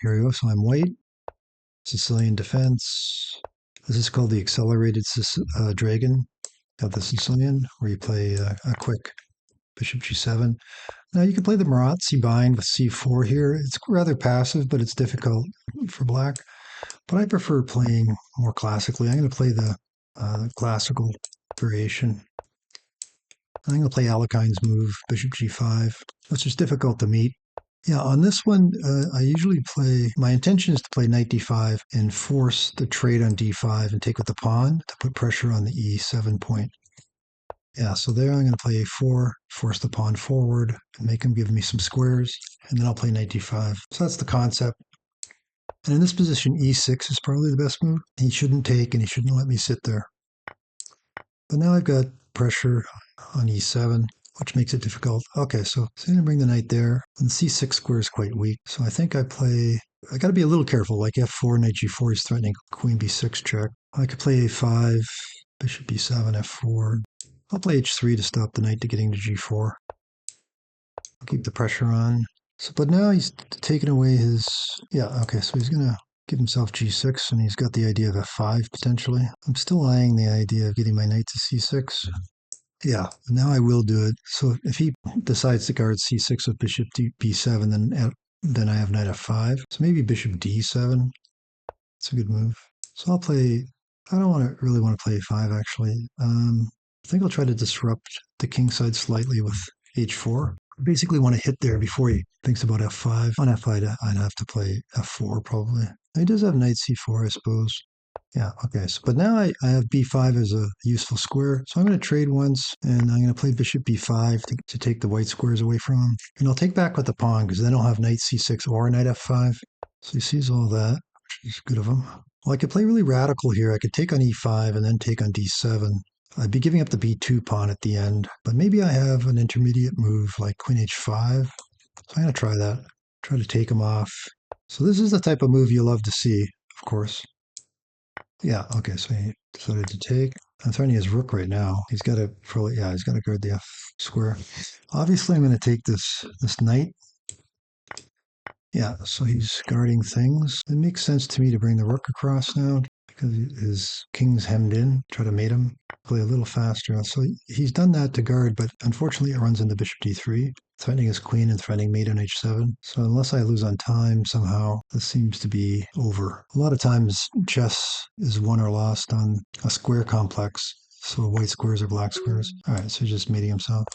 Here we go. So I'm white. Sicilian defense. This is called the accelerated dragon of the Sicilian, where you play a quick bishop g7. Now you can play the Marazzi bind with c4 here. It's rather passive, but it's difficult for black. But I prefer playing more classically. I'm going to play the classical variation. I'm going to play Alekine's move, bishop g5, which is difficult to meet. Yeah, on this one, I usually play, my intention is to play knight d5 and force the trade on d5 and take with the pawn to put pressure on the e7 point. Yeah, so there I'm going to play a4, force the pawn forward, and make him give me some squares, and then I'll play knight d5. So that's the concept. And in this position, e6 is probably the best move. He shouldn't take, and he shouldn't let me sit there. But now I've got pressure on e7, which makes it difficult. Okay, so I'm going to bring the knight there. And c6 square is quite weak. So I think I got to be a little careful, like f4, knight g4 is threatening queen b6 check. I could play a5, bishop b7, f4. I'll play h3 to stop the knight to getting to g4. I'll keep the pressure on. So, but now he's taken away his, yeah, okay, so he's going to give himself g6, and he's got the idea of f5 potentially. I'm still eyeing the idea of getting my knight to c6. Yeah, now I will do it. So if he decides to guard c6 with bishop b7, then I have knight f5. So maybe bishop d7. It's a good move. So I'll play, I don't really want to play a5 actually. I think I'll try to disrupt the king side slightly with h4. I basically want to hit there before he thinks about f5. On f5, I'd have to play f4 probably. He does have knight c4, I suppose. Yeah, okay. So, but now I have b5 as a useful square. So I'm going to trade once, and I'm going to play bishop b5 to take the white squares away from him. And I'll take back with the pawn, because then I'll have knight c6 or knight f5. So he sees all that, which is good of him. Well, I could play really radical here. I could take on e5 and then take on d7. I'd be giving up the b2 pawn at the end, but maybe I have an intermediate move like queen h5. So I'm going to try that, try to take him off. So this is the type of move you love to see, of course. Yeah, okay, so he decided to take. I'm threatening his rook right now. He's got to probably, yeah, he's got to guard the f square. Obviously, I'm going to take this knight. Yeah, so he's guarding things. It makes sense to me to bring the rook across now because his king's hemmed in. Try to mate him, play a little faster. So he's done that to guard, but unfortunately it runs into bishop d3, threatening his queen and threatening mate on h7. So unless I lose on time somehow, this seems to be over. A lot of times chess is won or lost on a square complex. So white squares or black squares. All right, so he's just mating himself.